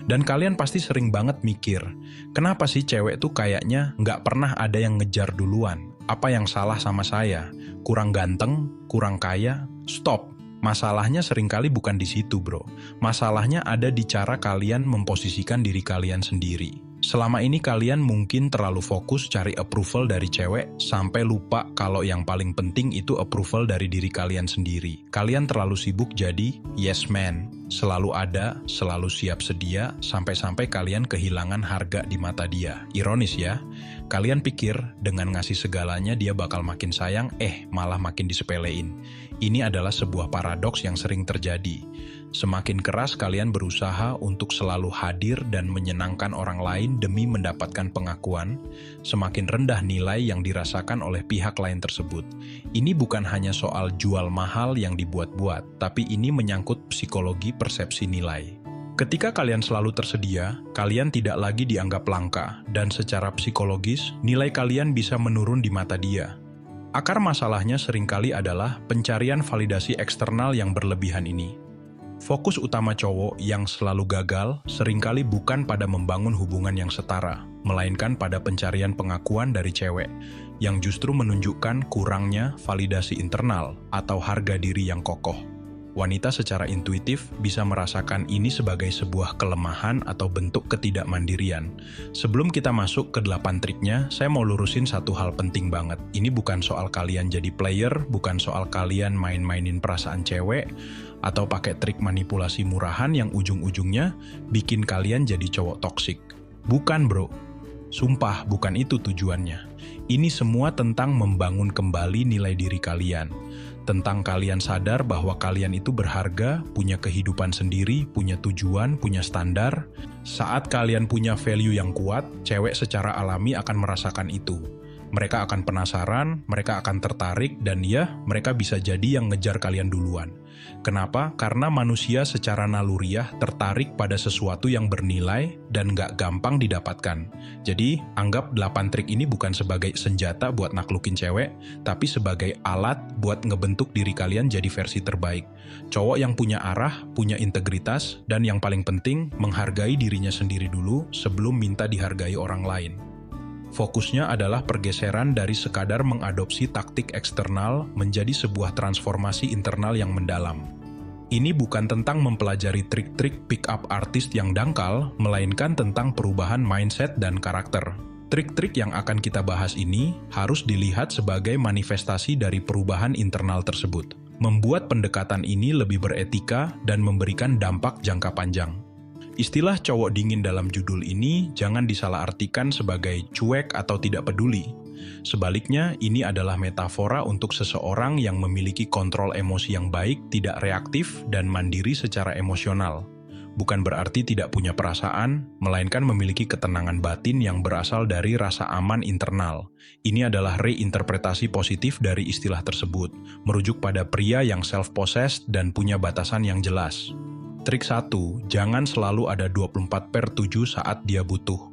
Dan kalian pasti sering banget mikir, kenapa sih cewek tuh kayaknya nggak pernah ada yang ngejar duluan? Apa yang salah sama saya? Kurang ganteng? Kurang kaya? Stop! Masalahnya seringkali bukan di situ, bro. Masalahnya ada di cara kalian memposisikan diri kalian sendiri. Selama ini kalian mungkin terlalu fokus cari approval dari cewek sampai lupa kalau yang paling penting itu approval dari diri kalian sendiri. Kalian terlalu sibuk jadi yes man, selalu ada, selalu siap sedia, sampai-sampai kalian kehilangan harga di mata dia. Ironis ya, kalian pikir dengan ngasih segalanya dia bakal makin sayang, malah makin disepelein. Ini adalah sebuah paradoks yang sering terjadi. Semakin keras kalian berusaha untuk selalu hadir dan menyenangkan orang lain demi mendapatkan pengakuan, semakin rendah nilai yang dirasakan oleh pihak lain tersebut. Ini bukan hanya soal jual mahal yang dibuat-buat, tapi ini menyangkut psikologi persepsi nilai. Ketika kalian selalu tersedia, kalian tidak lagi dianggap langka, dan secara psikologis, nilai kalian bisa menurun di mata dia. Akar masalahnya seringkali adalah pencarian validasi eksternal yang berlebihan ini. Fokus utama cowok yang selalu gagal seringkali bukan pada membangun hubungan yang setara, melainkan pada pencarian pengakuan dari cewek, yang justru menunjukkan kurangnya validasi internal atau harga diri yang kokoh. Wanita secara intuitif bisa merasakan ini sebagai sebuah kelemahan atau bentuk ketidakmandirian. Sebelum kita masuk ke 8 triknya, saya mau lurusin satu hal penting banget. Ini bukan soal kalian jadi player, bukan soal kalian main-mainin perasaan cewek, atau pakai trik manipulasi murahan yang ujung-ujungnya bikin kalian jadi cowok toksik. Bukan bro, sumpah bukan itu tujuannya. Ini semua tentang membangun kembali nilai diri kalian. Tentang kalian sadar bahwa kalian itu berharga, punya kehidupan sendiri, punya tujuan, punya standar. Saat kalian punya value yang kuat, cewek secara alami akan merasakan itu. Mereka akan penasaran, mereka akan tertarik, dan ya, mereka bisa jadi yang ngejar kalian duluan. Kenapa? Karena manusia secara naluriah tertarik pada sesuatu yang bernilai dan nggak gampang didapatkan. Jadi, anggap 8 trik ini bukan sebagai senjata buat naklukin cewek, tapi sebagai alat buat ngebentuk diri kalian jadi versi terbaik. Cowok yang punya arah, punya integritas, dan yang paling penting, menghargai dirinya sendiri dulu sebelum minta dihargai orang lain. Fokusnya adalah pergeseran dari sekadar mengadopsi taktik eksternal menjadi sebuah transformasi internal yang mendalam. Ini bukan tentang mempelajari trik-trik pick-up artis yang dangkal, melainkan tentang perubahan mindset dan karakter. Trik-trik yang akan kita bahas ini harus dilihat sebagai manifestasi dari perubahan internal tersebut, membuat pendekatan ini lebih beretika dan memberikan dampak jangka panjang. Istilah cowok dingin dalam judul ini jangan disalahartikan sebagai cuek atau tidak peduli. Sebaliknya, ini adalah metafora untuk seseorang yang memiliki kontrol emosi yang baik, tidak reaktif, dan mandiri secara emosional. Bukan berarti tidak punya perasaan, melainkan memiliki ketenangan batin yang berasal dari rasa aman internal. Ini adalah reinterpretasi positif dari istilah tersebut, merujuk pada pria yang self-possessed dan punya batasan yang jelas. Trik 1, jangan selalu ada 24/7 saat dia butuh.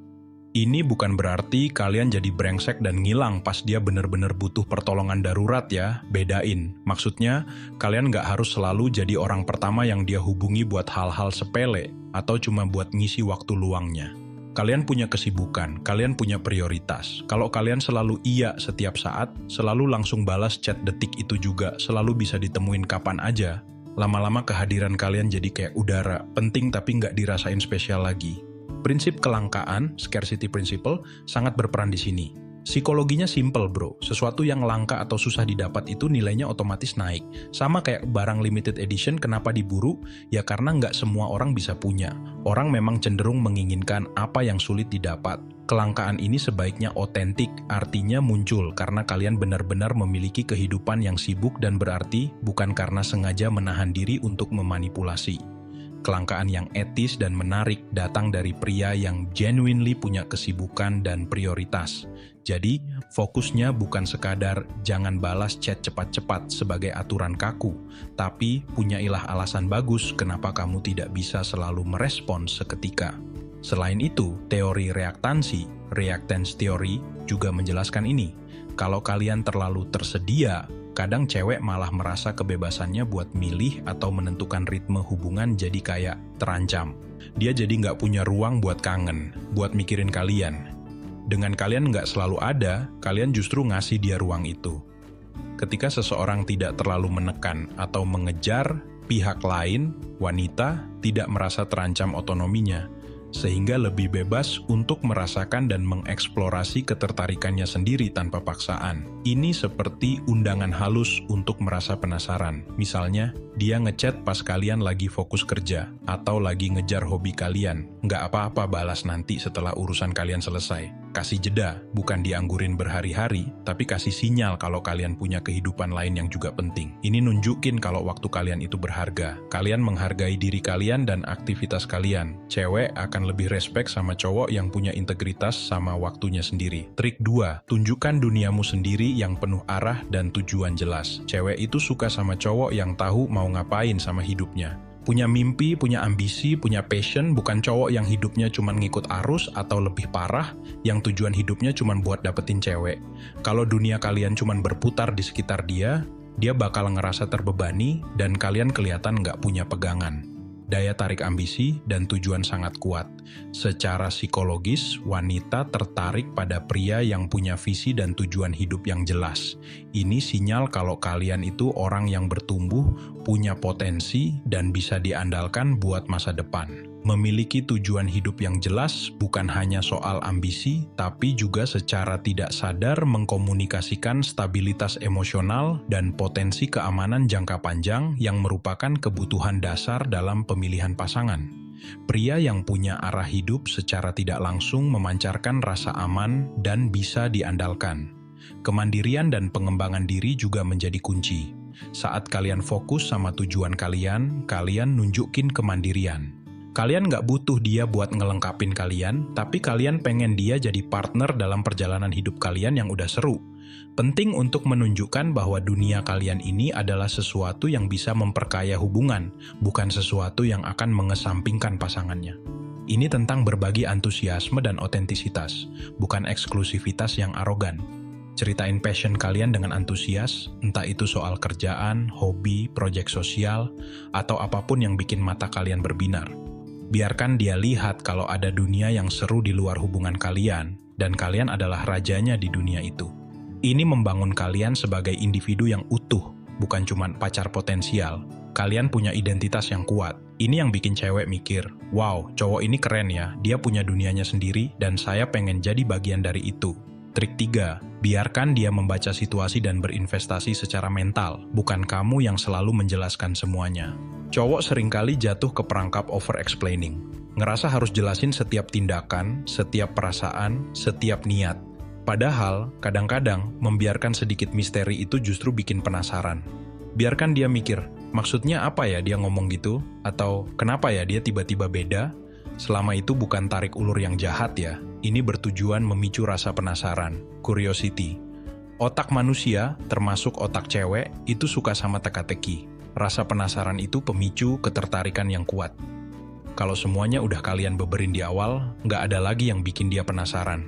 Ini bukan berarti kalian jadi brengsek dan ngilang pas dia bener-bener butuh pertolongan darurat ya, bedain. Maksudnya, kalian nggak harus selalu jadi orang pertama yang dia hubungi buat hal-hal sepele, atau cuma buat ngisi waktu luangnya. Kalian punya kesibukan, kalian punya prioritas. Kalau kalian selalu iya setiap saat, selalu langsung balas chat detik itu juga, selalu bisa ditemuin kapan aja, lama-lama kehadiran kalian jadi kayak udara, penting tapi nggak dirasain spesial lagi. Prinsip kelangkaan, scarcity principle, sangat berperan di sini. Psikologinya simple bro, sesuatu yang langka atau susah didapat itu nilainya otomatis naik. Sama kayak barang limited edition kenapa diburu? Ya karena nggak semua orang bisa punya. Orang memang cenderung menginginkan apa yang sulit didapat. Kelangkaan ini sebaiknya otentik, artinya muncul karena kalian benar-benar memiliki kehidupan yang sibuk dan berarti, bukan karena sengaja menahan diri untuk memanipulasi. Kelangkaan yang etis dan menarik datang dari pria yang genuinely punya kesibukan dan prioritas. Jadi, fokusnya bukan sekadar jangan balas chat cepat-cepat sebagai aturan kaku, tapi punyailah alasan bagus kenapa kamu tidak bisa selalu merespons seketika. Selain itu, teori reactance theory, juga menjelaskan ini. Kalau kalian terlalu tersedia, Kadang cewek malah merasa kebebasannya buat milih atau menentukan ritme hubungan jadi kayak terancam. Dia jadi nggak punya ruang buat kangen, buat mikirin kalian. Dengan kalian nggak selalu ada, kalian justru ngasih dia ruang itu. Ketika seseorang tidak terlalu menekan atau mengejar, pihak lain, wanita, tidak merasa terancam otonominya, sehingga lebih bebas untuk merasakan dan mengeksplorasi ketertarikannya sendiri tanpa paksaan. Ini seperti undangan halus untuk merasa penasaran. Misalnya, dia ngechat pas kalian lagi fokus kerja, atau lagi ngejar hobi kalian. Nggak apa-apa balas nanti setelah urusan kalian selesai. Kasih jeda, bukan dianggurin berhari-hari, tapi kasih sinyal kalau kalian punya kehidupan lain yang juga penting. Ini nunjukin kalau waktu kalian itu berharga. Kalian menghargai diri kalian dan aktivitas kalian. Cewek akan lebih respect sama cowok yang punya integritas sama waktunya sendiri. Trik 2, tunjukkan duniamu sendiri yang penuh arah dan tujuan jelas. Cewek itu suka sama cowok yang tahu mau ngapain sama hidupnya. Punya mimpi, punya ambisi, punya passion, bukan cowok yang hidupnya cuma ngikut arus atau lebih parah, yang tujuan hidupnya cuma buat dapetin cewek. Kalau dunia kalian cuma berputar di sekitar dia bakal ngerasa terbebani dan kalian kelihatan nggak punya pegangan. Daya tarik ambisi dan tujuan sangat kuat. Secara psikologis, wanita tertarik pada pria yang punya visi dan tujuan hidup yang jelas. Ini sinyal kalau kalian itu orang yang bertumbuh, punya potensi, dan bisa diandalkan buat masa depan. Memiliki tujuan hidup yang jelas bukan hanya soal ambisi, tapi juga secara tidak sadar mengkomunikasikan stabilitas emosional dan potensi keamanan jangka panjang yang merupakan kebutuhan dasar dalam pemilihan pasangan. Pria yang punya arah hidup secara tidak langsung memancarkan rasa aman dan bisa diandalkan. Kemandirian dan pengembangan diri juga menjadi kunci. Saat kalian fokus sama tujuan kalian nunjukin kemandirian. Kalian nggak butuh dia buat ngelengkapin kalian, tapi kalian pengen dia jadi partner dalam perjalanan hidup kalian yang udah seru. Penting untuk menunjukkan bahwa dunia kalian ini adalah sesuatu yang bisa memperkaya hubungan, bukan sesuatu yang akan mengesampingkan pasangannya. Ini tentang berbagi antusiasme dan otentisitas, bukan eksklusivitas yang arogan. Ceritain passion kalian dengan antusias, entah itu soal kerjaan, hobi, proyek sosial, atau apapun yang bikin mata kalian berbinar. Biarkan dia lihat kalau ada dunia yang seru di luar hubungan kalian, dan kalian adalah rajanya di dunia itu. Ini membangun kalian sebagai individu yang utuh, bukan cuma pacar potensial. Kalian punya identitas yang kuat. Ini yang bikin cewek mikir, wow, cowok ini keren ya, dia punya dunianya sendiri, dan saya pengen jadi bagian dari itu. Trik 3, biarkan dia membaca situasi dan berinvestasi secara mental, bukan kamu yang selalu menjelaskan semuanya. Cowok seringkali jatuh ke perangkap over-explaining. Ngerasa harus jelasin setiap tindakan, setiap perasaan, setiap niat. Padahal, kadang-kadang membiarkan sedikit misteri itu justru bikin penasaran. Biarkan dia mikir, maksudnya apa ya dia ngomong gitu? Atau kenapa ya dia tiba-tiba beda? Selama itu bukan tarik ulur yang jahat ya, ini bertujuan memicu rasa penasaran, curiosity. Otak manusia, termasuk otak cewek, itu suka sama teka-teki. Rasa penasaran itu pemicu ketertarikan yang kuat. Kalau semuanya udah kalian beberin di awal, nggak ada lagi yang bikin dia penasaran.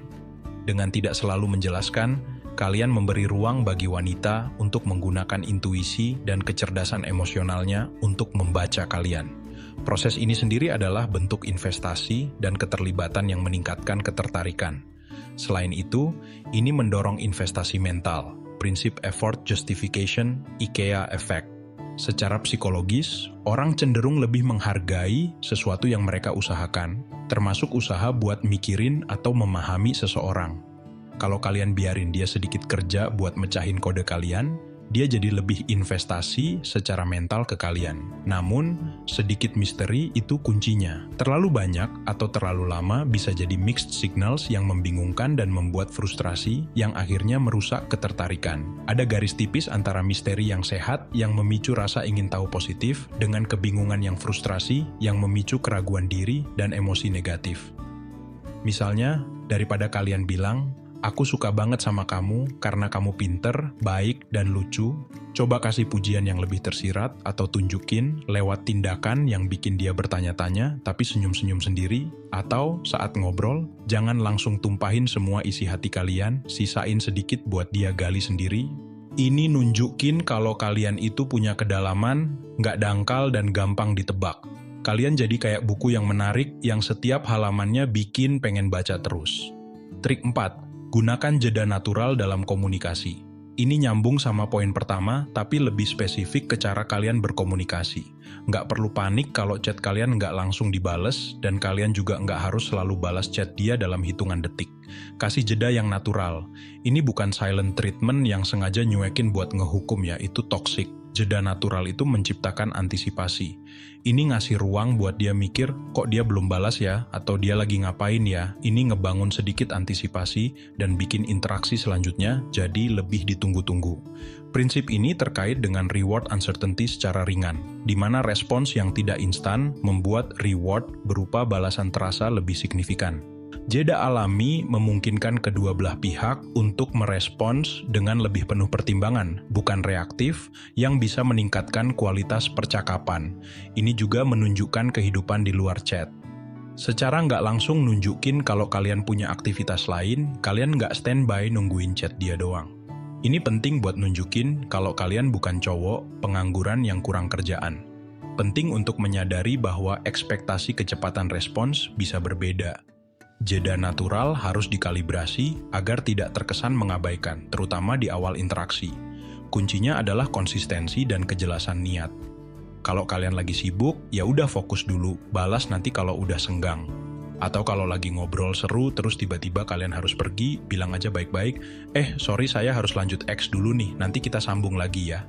Dengan tidak selalu menjelaskan, kalian memberi ruang bagi wanita untuk menggunakan intuisi dan kecerdasan emosionalnya untuk membaca kalian. Proses ini sendiri adalah bentuk investasi dan keterlibatan yang meningkatkan ketertarikan. Selain itu, ini mendorong investasi mental, prinsip effort justification, IKEA effect. Secara psikologis, orang cenderung lebih menghargai sesuatu yang mereka usahakan, termasuk usaha buat mikirin atau memahami seseorang. Kalau kalian biarin dia sedikit kerja buat mecahin kode kalian, dia jadi lebih investasi secara mental ke kalian. Namun, sedikit misteri itu kuncinya. Terlalu banyak atau terlalu lama bisa jadi mixed signals yang membingungkan dan membuat frustrasi yang akhirnya merusak ketertarikan. Ada garis tipis antara misteri yang sehat yang memicu rasa ingin tahu positif dengan kebingungan yang frustrasi yang memicu keraguan diri dan emosi negatif. Misalnya, daripada kalian bilang, "Aku suka banget sama kamu karena kamu pinter, baik, dan lucu." Coba kasih pujian yang lebih tersirat atau tunjukin lewat tindakan yang bikin dia bertanya-tanya tapi senyum-senyum sendiri. Atau saat ngobrol, jangan langsung tumpahin semua isi hati kalian, sisain sedikit buat dia gali sendiri. Ini nunjukin kalau kalian itu punya kedalaman, nggak dangkal dan gampang ditebak. Kalian jadi kayak buku yang menarik yang setiap halamannya bikin pengen baca terus. Trik 4. Gunakan jeda natural dalam komunikasi. Ini nyambung sama poin pertama, tapi lebih spesifik ke cara kalian berkomunikasi. Nggak perlu panik kalau chat kalian nggak langsung dibales, dan kalian juga nggak harus selalu balas chat dia dalam hitungan detik. Kasih jeda yang natural. Ini bukan silent treatment yang sengaja nyuekin buat ngehukum ya, itu toxic. Jeda natural itu menciptakan antisipasi. Ini ngasih ruang buat dia mikir, kok dia belum balas ya, atau dia lagi ngapain ya. Ini ngebangun sedikit antisipasi dan bikin interaksi selanjutnya jadi lebih ditunggu-tunggu. Prinsip ini terkait dengan reward uncertainty secara ringan, di mana respons yang tidak instan membuat reward berupa balasan terasa lebih signifikan. Jeda alami memungkinkan kedua belah pihak untuk merespons dengan lebih penuh pertimbangan, bukan reaktif, yang bisa meningkatkan kualitas percakapan. Ini juga menunjukkan kehidupan di luar chat. Secara nggak langsung nunjukin kalau kalian punya aktivitas lain, kalian nggak standby nungguin chat dia doang. Ini penting buat nunjukin kalau kalian bukan cowok pengangguran yang kurang kerjaan. Penting untuk menyadari bahwa ekspektasi kecepatan respons bisa berbeda. Jeda natural harus dikalibrasi agar tidak terkesan mengabaikan, terutama di awal interaksi. Kuncinya adalah konsistensi dan kejelasan niat. Kalau kalian lagi sibuk, ya udah fokus dulu, balas nanti kalau udah senggang. Atau kalau lagi ngobrol seru terus tiba-tiba kalian harus pergi, bilang aja baik-baik, sorry saya harus lanjut X dulu nih, nanti kita sambung lagi ya.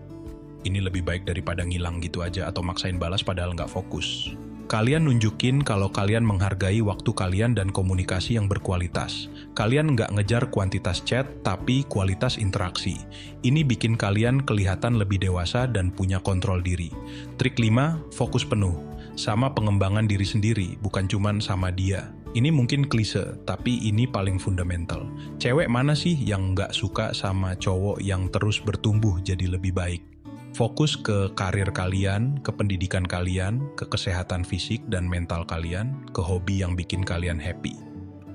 Ini lebih baik daripada ngilang gitu aja atau maksain balas padahal nggak fokus. Kalian nunjukin kalau kalian menghargai waktu kalian dan komunikasi yang berkualitas. Kalian nggak ngejar kuantitas chat, tapi kualitas interaksi. Ini bikin kalian kelihatan lebih dewasa dan punya kontrol diri. Trik 5, fokus penuh. Sama pengembangan diri sendiri, bukan cuman sama dia. Ini mungkin klise, tapi ini paling fundamental. Cewek mana sih yang nggak suka sama cowok yang terus bertumbuh jadi lebih baik? Fokus ke karir kalian, ke pendidikan kalian, ke kesehatan fisik dan mental kalian, ke hobi yang bikin kalian happy.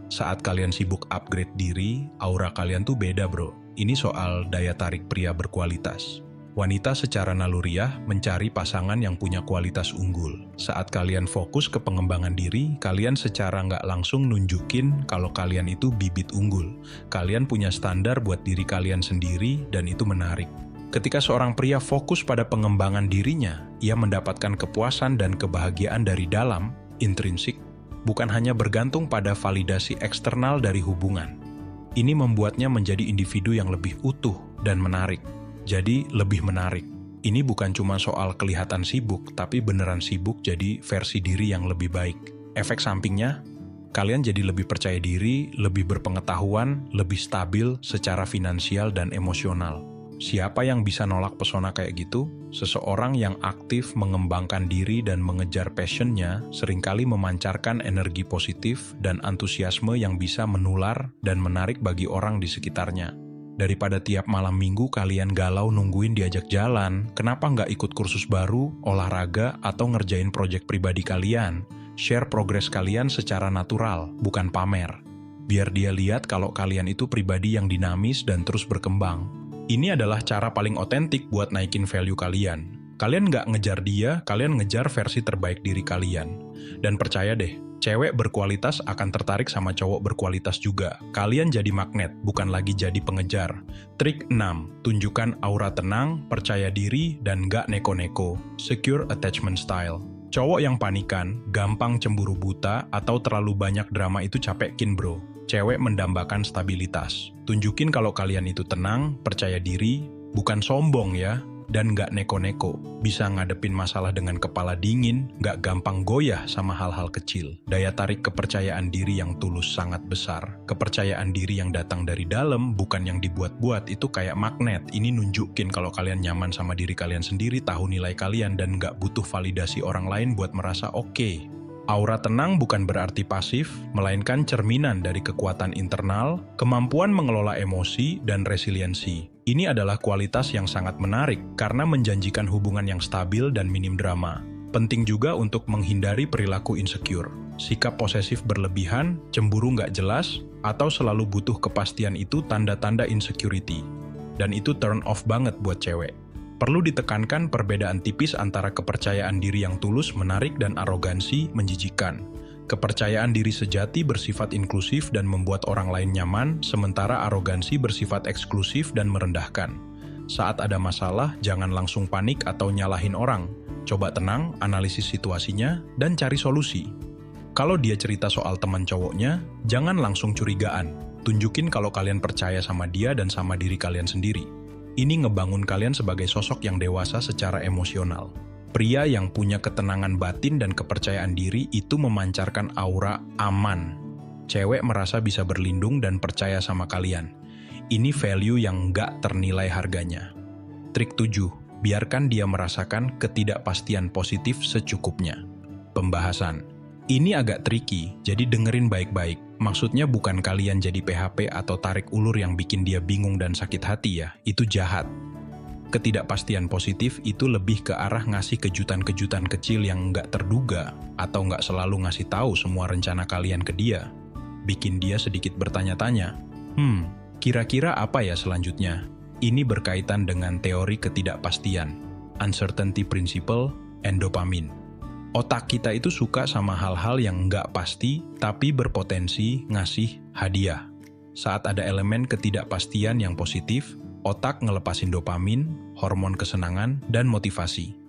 Saat kalian sibuk upgrade diri, aura kalian tuh beda bro. Ini soal daya tarik pria berkualitas. Wanita secara naluriah mencari pasangan yang punya kualitas unggul. Saat kalian fokus ke pengembangan diri, kalian secara nggak langsung nunjukin kalau kalian itu bibit unggul. Kalian punya standar buat diri kalian sendiri dan itu menarik. Ketika seorang pria fokus pada pengembangan dirinya, ia mendapatkan kepuasan dan kebahagiaan dari dalam, intrinsik, bukan hanya bergantung pada validasi eksternal dari hubungan. Ini membuatnya menjadi individu yang lebih utuh dan menarik. Jadi, lebih menarik. Ini bukan cuma soal kelihatan sibuk, tapi beneran sibuk jadi versi diri yang lebih baik. Efek sampingnya, kalian jadi lebih percaya diri, lebih berpengetahuan, lebih stabil secara finansial dan emosional. Siapa yang bisa nolak pesona kayak gitu? Seseorang yang aktif mengembangkan diri dan mengejar passionnya seringkali memancarkan energi positif dan antusiasme yang bisa menular dan menarik bagi orang di sekitarnya. Daripada tiap malam minggu kalian galau nungguin diajak jalan, kenapa nggak ikut kursus baru, olahraga, atau ngerjain proyek pribadi kalian? Share progres kalian secara natural, bukan pamer. Biar dia lihat kalau kalian itu pribadi yang dinamis dan terus berkembang. Ini adalah cara paling otentik buat naikin value kalian. Kalian nggak ngejar dia, kalian ngejar versi terbaik diri kalian. Dan percaya deh, cewek berkualitas akan tertarik sama cowok berkualitas juga. Kalian jadi magnet, bukan lagi jadi pengejar. Trik 6. Tunjukkan aura tenang, percaya diri, dan nggak neko-neko. Secure attachment style. Cowok yang panikan, gampang cemburu buta, atau terlalu banyak drama itu capekin bro. Cewek mendambakan stabilitas. Tunjukin kalau kalian itu tenang, percaya diri, bukan sombong ya, dan nggak neko-neko. Bisa ngadepin masalah dengan kepala dingin, nggak gampang goyah sama hal-hal kecil. Daya tarik kepercayaan diri yang tulus sangat besar. Kepercayaan diri yang datang dari dalam, bukan yang dibuat-buat, itu kayak magnet. Ini nunjukin kalau kalian nyaman sama diri kalian sendiri, tahu nilai kalian, dan nggak butuh validasi orang lain buat merasa oke. Aura tenang bukan berarti pasif, melainkan cerminan dari kekuatan internal, kemampuan mengelola emosi, dan resiliensi. Ini adalah kualitas yang sangat menarik karena menjanjikan hubungan yang stabil dan minim drama. Penting juga untuk menghindari perilaku insecure. Sikap posesif berlebihan, cemburu nggak jelas, atau selalu butuh kepastian itu tanda-tanda insecurity. dan itu turn off banget buat cewek. Perlu ditekankan perbedaan tipis antara kepercayaan diri yang tulus, menarik, dan arogansi menjijikan. Kepercayaan diri sejati bersifat inklusif dan membuat orang lain nyaman, sementara arogansi bersifat eksklusif dan merendahkan. Saat ada masalah, jangan langsung panik atau nyalahin orang. Coba tenang, analisis situasinya, dan cari solusi. Kalau dia cerita soal teman cowoknya, jangan langsung curigaan. Tunjukin kalau kalian percaya sama dia dan sama diri kalian sendiri. Ini ngebangun kalian sebagai sosok yang dewasa secara emosional. Pria yang punya ketenangan batin dan kepercayaan diri itu memancarkan aura aman. Cewek merasa bisa berlindung dan percaya sama kalian. Ini value yang nggak ternilai harganya. Trik 7. Biarkan dia merasakan ketidakpastian positif secukupnya. Pembahasan. Ini agak tricky, jadi dengerin baik-baik. Maksudnya bukan kalian jadi PHP atau tarik ulur yang bikin dia bingung dan sakit hati ya, itu jahat. Ketidakpastian positif itu lebih ke arah ngasih kejutan-kejutan kecil yang nggak terduga, atau nggak selalu ngasih tahu semua rencana kalian ke dia. Bikin dia sedikit bertanya-tanya, kira-kira apa ya selanjutnya? Ini berkaitan dengan teori ketidakpastian, uncertainty principle, and dopamine. Otak kita itu suka sama hal-hal yang nggak pasti, tapi berpotensi ngasih hadiah. Saat ada elemen ketidakpastian yang positif, otak ngelepasin dopamin, hormon kesenangan, dan motivasi.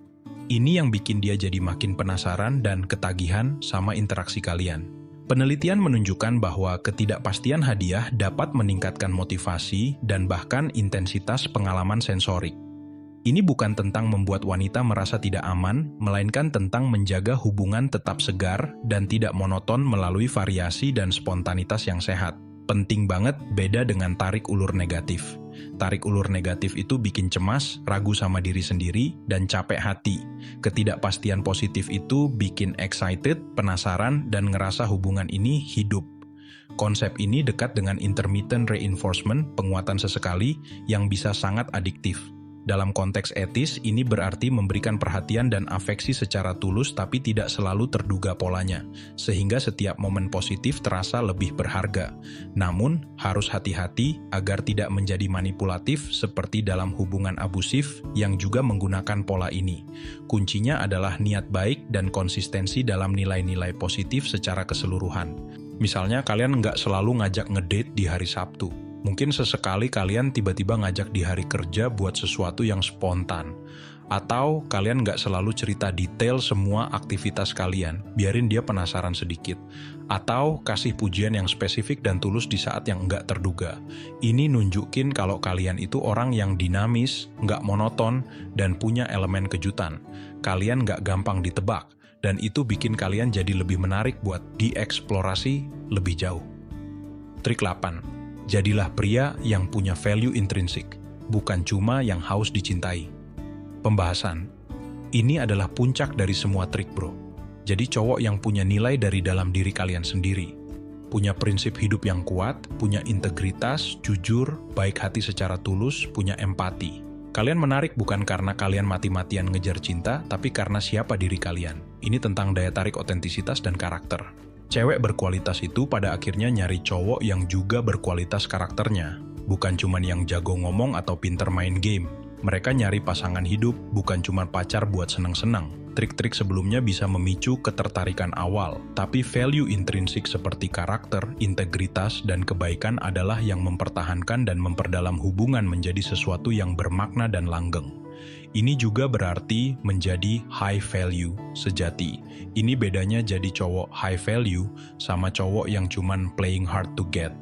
Ini yang bikin dia jadi makin penasaran dan ketagihan sama interaksi kalian. Penelitian menunjukkan bahwa ketidakpastian hadiah dapat meningkatkan motivasi dan bahkan intensitas pengalaman sensorik. Ini bukan tentang membuat wanita merasa tidak aman, melainkan tentang menjaga hubungan tetap segar dan tidak monoton melalui variasi dan spontanitas yang sehat. Penting banget beda dengan tarik ulur negatif. Tarik ulur negatif itu bikin cemas, ragu sama diri sendiri, dan capek hati. Ketidakpastian positif itu bikin excited, penasaran, dan ngerasa hubungan ini hidup. Konsep ini dekat dengan intermittent reinforcement, penguatan sesekali, yang bisa sangat adiktif. Dalam konteks etis, ini berarti memberikan perhatian dan afeksi secara tulus tapi tidak selalu terduga polanya, sehingga setiap momen positif terasa lebih berharga. Namun, harus hati-hati agar tidak menjadi manipulatif seperti dalam hubungan abusif yang juga menggunakan pola ini. Kuncinya adalah niat baik dan konsistensi dalam nilai-nilai positif secara keseluruhan. Misalnya, kalian nggak selalu ngajak ngedate di hari Sabtu. Mungkin sesekali kalian tiba-tiba ngajak di hari kerja buat sesuatu yang spontan. Atau kalian nggak selalu cerita detail semua aktivitas kalian, biarin dia penasaran sedikit. Atau kasih pujian yang spesifik dan tulus di saat yang nggak terduga. Ini nunjukin kalau kalian itu orang yang dinamis, nggak monoton, dan punya elemen kejutan. Kalian nggak gampang ditebak, dan itu bikin kalian jadi lebih menarik buat dieksplorasi lebih jauh. Trik 8. Jadilah pria yang punya value intrinsik, bukan cuma yang haus dicintai. Pembahasan. Ini adalah puncak dari semua trik, bro. Jadi cowok yang punya nilai dari dalam diri kalian sendiri. Punya prinsip hidup yang kuat, punya integritas, jujur, baik hati secara tulus, punya empati. Kalian menarik bukan karena kalian mati-matian ngejar cinta, tapi karena siapa diri kalian. Ini tentang daya tarik otentisitas dan karakter. Cewek berkualitas itu pada akhirnya nyari cowok yang juga berkualitas karakternya. Bukan cuman yang jago ngomong atau pinter main game. Mereka nyari pasangan hidup, bukan cuma pacar buat senang-senang. Trik-trik sebelumnya bisa memicu ketertarikan awal, tapi value intrinsik seperti karakter, integritas, dan kebaikan adalah yang mempertahankan dan memperdalam hubungan menjadi sesuatu yang bermakna dan langgeng. Ini juga berarti menjadi high value sejati. Ini bedanya jadi cowok high value sama cowok yang cuman playing hard to get.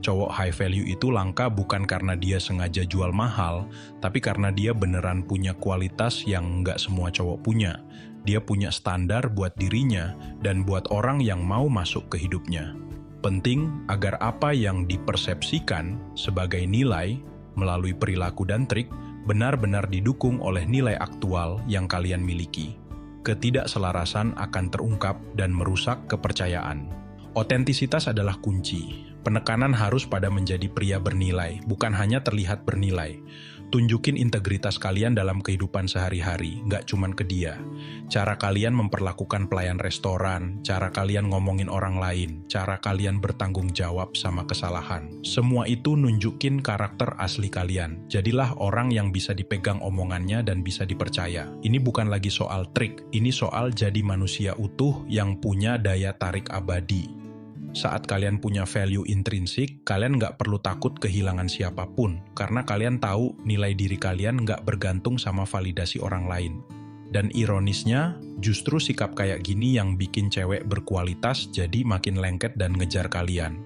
Cowok high value itu langka bukan karena dia sengaja jual mahal, tapi karena dia beneran punya kualitas yang nggak semua cowok punya. Dia punya standar buat dirinya dan buat orang yang mau masuk ke hidupnya. Penting agar apa yang dipersepsikan sebagai nilai melalui perilaku dan trik benar-benar didukung oleh nilai aktual yang kalian miliki. Ketidakselarasan akan terungkap dan merusak kepercayaan. Otentisitas adalah kunci. Penekanan harus pada menjadi pria bernilai, bukan hanya terlihat bernilai. Tunjukin integritas kalian dalam kehidupan sehari-hari, nggak cuman ke dia. Cara kalian memperlakukan pelayan restoran, cara kalian ngomongin orang lain, cara kalian bertanggung jawab sama kesalahan. Semua itu nunjukin karakter asli kalian. Jadilah orang yang bisa dipegang omongannya dan bisa dipercaya. Ini bukan lagi soal trik, ini soal jadi manusia utuh yang punya daya tarik abadi. Saat kalian punya value intrinsik, kalian nggak perlu takut kehilangan siapapun, karena kalian tahu nilai diri kalian nggak bergantung sama validasi orang lain. Dan ironisnya, justru sikap kayak gini yang bikin cewek berkualitas jadi makin lengket dan ngejar kalian.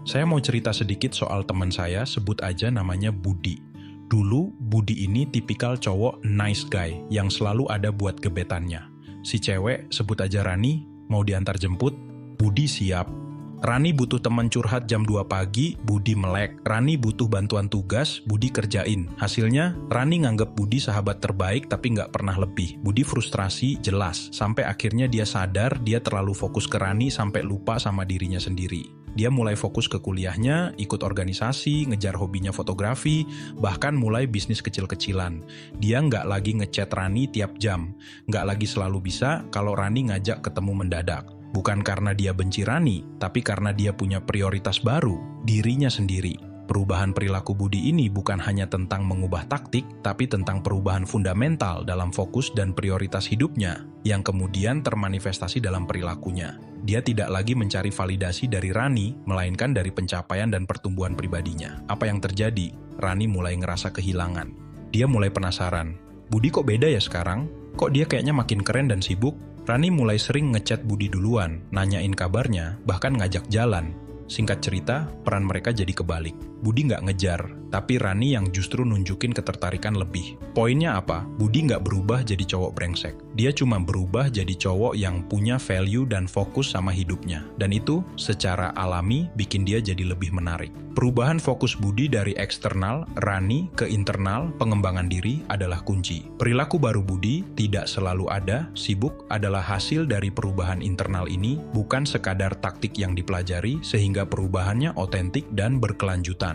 Saya mau cerita sedikit soal teman saya, sebut aja namanya Budi. Dulu, Budi ini tipikal cowok nice guy yang selalu ada buat gebetannya. Si cewek, sebut aja Rani, mau diantar jemput, Budi siap. Rani butuh teman curhat jam 2 pagi, Budi melek. Rani butuh bantuan tugas, Budi kerjain. Hasilnya, Rani nganggep Budi sahabat terbaik tapi nggak pernah lebih. Budi frustrasi, jelas. Sampai akhirnya dia sadar dia terlalu fokus ke Rani sampai lupa sama dirinya sendiri. Dia mulai fokus ke kuliahnya, ikut organisasi, ngejar hobinya fotografi, bahkan mulai bisnis kecil-kecilan. Dia nggak lagi ngechat Rani tiap jam. Nggak lagi selalu bisa kalau Rani ngajak ketemu mendadak. Bukan karena dia benci Rani, tapi karena dia punya prioritas baru, dirinya sendiri. Perubahan perilaku Budi ini bukan hanya tentang mengubah taktik, tapi tentang perubahan fundamental dalam fokus dan prioritas hidupnya, yang kemudian termanifestasi dalam perilakunya. Dia tidak lagi mencari validasi dari Rani, melainkan dari pencapaian dan pertumbuhan pribadinya. Apa yang terjadi? Rani mulai ngerasa kehilangan. Dia mulai penasaran, Budi kok beda ya sekarang? Kok dia kayaknya makin keren dan sibuk? Rani mulai sering ngechat Budi duluan, nanyain kabarnya, bahkan ngajak jalan. Singkat cerita, peran mereka jadi kebalik. Budi nggak ngejar, tapi Rani yang justru nunjukin ketertarikan lebih. Poinnya apa? Budi nggak berubah jadi cowok brengsek. Dia cuma berubah jadi cowok yang punya value dan fokus sama hidupnya. Dan itu secara alami bikin dia jadi lebih menarik. Perubahan fokus Budi dari eksternal, Rani, ke internal, pengembangan diri adalah kunci. Perilaku baru Budi tidak selalu ada, sibuk adalah hasil dari perubahan internal ini, bukan sekadar taktik yang dipelajari, sehingga perubahannya otentik dan berkelanjutan.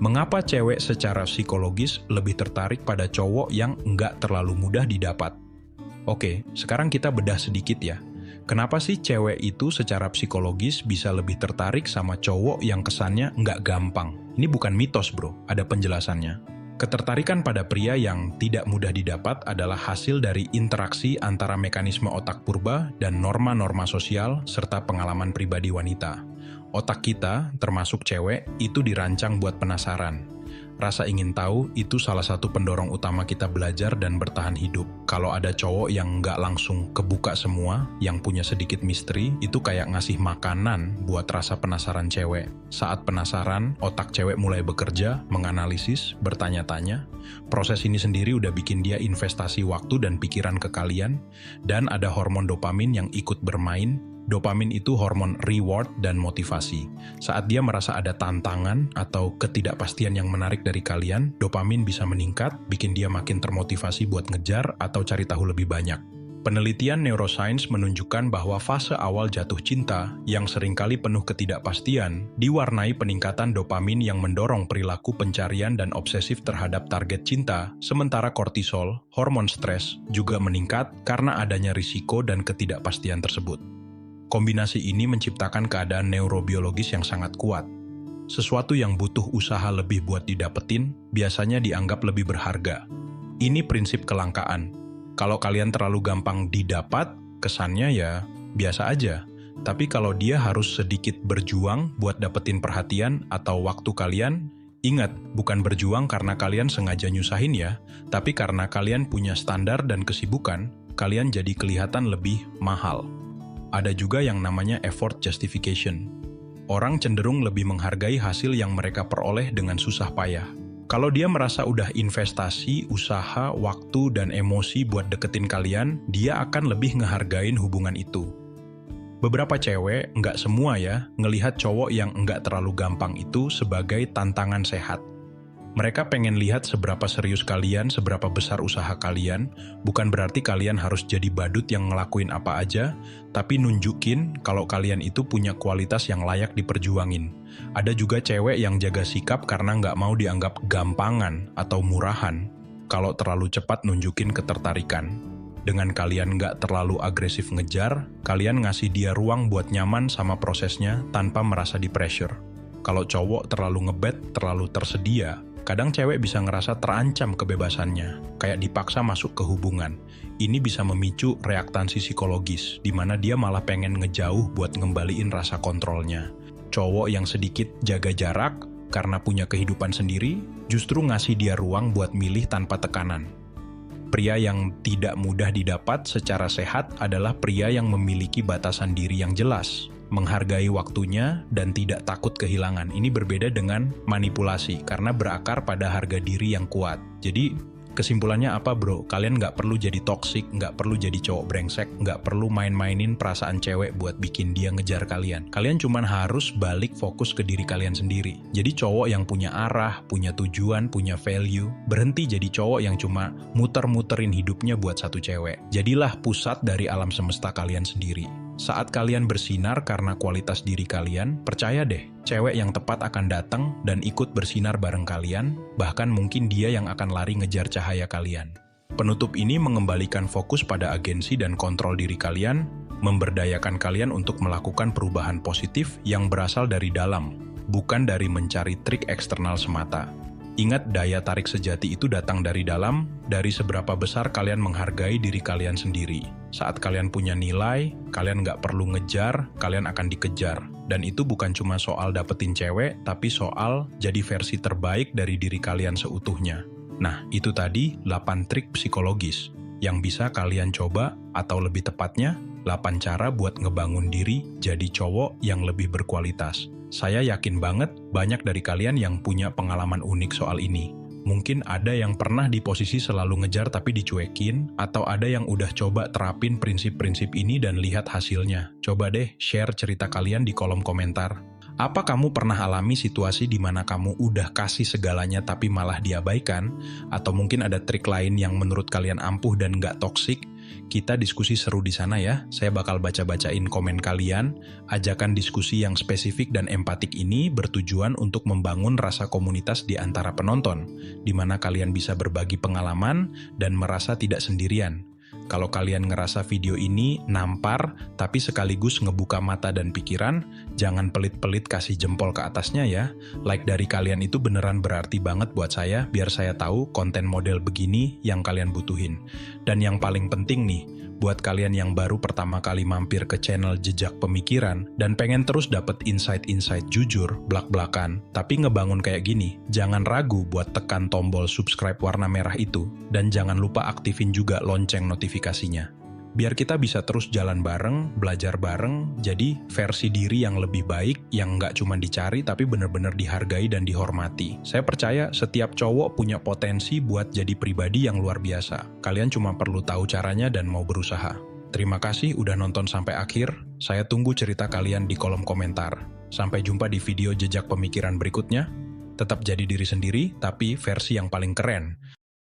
Mengapa cewek secara psikologis lebih tertarik pada cowok yang nggak terlalu mudah didapat? Oke, sekarang kita bedah sedikit ya. Kenapa sih cewek itu secara psikologis bisa lebih tertarik sama cowok yang kesannya nggak gampang? Ini bukan mitos bro, ada penjelasannya. Ketertarikan pada pria yang tidak mudah didapat adalah hasil dari interaksi antara mekanisme otak purba dan norma-norma sosial serta pengalaman pribadi wanita. Otak kita, termasuk cewek, itu dirancang buat penasaran. Rasa ingin tahu itu salah satu pendorong utama kita belajar dan bertahan hidup. Kalau ada cowok yang nggak langsung kebuka semua, yang punya sedikit misteri, itu kayak ngasih makanan buat rasa penasaran cewek. Saat penasaran, otak cewek mulai bekerja, menganalisis, bertanya-tanya. Proses ini sendiri udah bikin dia investasi waktu dan pikiran ke kalian, dan ada hormon dopamin yang ikut bermain. Dopamin itu hormon reward dan motivasi. Saat dia merasa ada tantangan atau ketidakpastian yang menarik dari kalian, dopamin bisa meningkat, bikin dia makin termotivasi buat ngejar atau cari tahu lebih banyak. Penelitian neuroscience menunjukkan bahwa fase awal jatuh cinta, yang seringkali penuh ketidakpastian, diwarnai peningkatan dopamin yang mendorong perilaku pencarian dan obsesif terhadap target cinta, sementara kortisol, hormon stres, juga meningkat karena adanya risiko dan ketidakpastian tersebut. Kombinasi ini menciptakan keadaan neurobiologis yang sangat kuat. Sesuatu yang butuh usaha lebih buat didapetin, biasanya dianggap lebih berharga. Ini prinsip kelangkaan. Kalau kalian terlalu gampang didapat, kesannya ya biasa aja. Tapi kalau dia harus sedikit berjuang buat dapetin perhatian atau waktu kalian, ingat, bukan berjuang karena kalian sengaja nyusahin ya, tapi karena kalian punya standar dan kesibukan, kalian jadi kelihatan lebih mahal. Ada juga yang namanya effort justification. Orang cenderung lebih menghargai hasil yang mereka peroleh dengan susah payah. Kalau dia merasa udah investasi, usaha, waktu, dan emosi buat deketin kalian, dia akan lebih ngehargain hubungan itu. Beberapa cewek, nggak semua ya, ngelihat cowok yang nggak terlalu gampang itu sebagai tantangan sehat. Mereka pengen lihat seberapa serius kalian, seberapa besar usaha kalian. Bukan berarti kalian harus jadi badut yang ngelakuin apa aja, tapi nunjukin kalau kalian itu punya kualitas yang layak diperjuangin. Ada juga cewek yang jaga sikap karena nggak mau dianggap gampangan atau murahan. Kalau terlalu cepat nunjukin ketertarikan. Dengan kalian nggak terlalu agresif ngejar, kalian ngasih dia ruang buat nyaman sama prosesnya tanpa merasa di-pressure. Kalau cowok terlalu ngebet, terlalu tersedia, kadang cewek bisa ngerasa terancam kebebasannya, kayak dipaksa masuk ke hubungan. Ini bisa memicu reaktansi psikologis, di mana dia malah pengen ngejauh buat ngembaliin rasa kontrolnya. Cowok yang sedikit jaga jarak, karena punya kehidupan sendiri, justru ngasih dia ruang buat milih tanpa tekanan. Pria yang tidak mudah didapat secara sehat adalah pria yang memiliki batasan diri yang jelas, menghargai waktunya, dan tidak takut kehilangan. Ini berbeda dengan manipulasi, karena berakar pada harga diri yang kuat. Jadi, kesimpulannya apa bro? Kalian nggak perlu jadi toksik, nggak perlu jadi cowok brengsek, nggak perlu main-mainin perasaan cewek buat bikin dia ngejar kalian. Kalian cuma harus balik fokus ke diri kalian sendiri. Jadi cowok yang punya arah, punya tujuan, punya value, berhenti jadi cowok yang cuma muter-muterin hidupnya buat satu cewek. Jadilah pusat dari alam semesta kalian sendiri. Saat kalian bersinar karena kualitas diri kalian, percaya deh, cewek yang tepat akan datang dan ikut bersinar bareng kalian, bahkan mungkin dia yang akan lari ngejar cahaya kalian. Penutup ini mengembalikan fokus pada agensi dan kontrol diri kalian, memberdayakan kalian untuk melakukan perubahan positif yang berasal dari dalam, bukan dari mencari trik eksternal semata. Ingat, daya tarik sejati itu datang dari dalam, dari seberapa besar kalian menghargai diri kalian sendiri. Saat kalian punya nilai, kalian nggak perlu ngejar, kalian akan dikejar. Dan itu bukan cuma soal dapetin cewek, tapi soal jadi versi terbaik dari diri kalian seutuhnya. Nah, itu tadi 8 trik psikologis yang bisa kalian coba, atau lebih tepatnya, 8 cara buat ngebangun diri jadi cowok yang lebih berkualitas. Saya yakin banget banyak dari kalian yang punya pengalaman unik soal ini. Mungkin ada yang pernah di posisi selalu ngejar tapi dicuekin, atau ada yang udah coba terapin prinsip-prinsip ini dan lihat hasilnya. Coba deh share cerita kalian di kolom komentar. Apa kamu pernah alami situasi di mana kamu udah kasih segalanya tapi malah diabaikan? Atau mungkin ada trik lain yang menurut kalian ampuh dan nggak toksik? Kita diskusi seru di sana ya. Saya bakal baca-bacain komen kalian. Ajakan diskusi yang spesifik dan empatik ini bertujuan untuk membangun rasa komunitas di antara penonton, di mana kalian bisa berbagi pengalaman dan merasa tidak sendirian. Kalau kalian ngerasa video ini nampar, tapi sekaligus ngebuka mata dan pikiran, jangan pelit-pelit kasih jempol ke atasnya ya. Like dari kalian itu beneran berarti banget buat saya, biar saya tahu konten model begini yang kalian butuhin. Dan yang paling penting nih, buat kalian yang baru pertama kali mampir ke channel Jejak Pemikiran dan pengen terus dapet insight-insight jujur, blak-blakan, tapi ngebangun kayak gini, jangan ragu buat tekan tombol subscribe warna merah itu, dan jangan lupa aktifin juga lonceng notifikasinya. Biar kita bisa terus jalan bareng, belajar bareng, jadi versi diri yang lebih baik, yang nggak cuma dicari tapi bener-bener dihargai dan dihormati. Saya percaya setiap cowok punya potensi buat jadi pribadi yang luar biasa. Kalian cuma perlu tahu caranya dan mau berusaha. Terima kasih udah nonton sampai akhir. Saya tunggu cerita kalian di kolom komentar. Sampai jumpa di video Jejak Pemikiran berikutnya. Tetap jadi diri sendiri, tapi versi yang paling keren.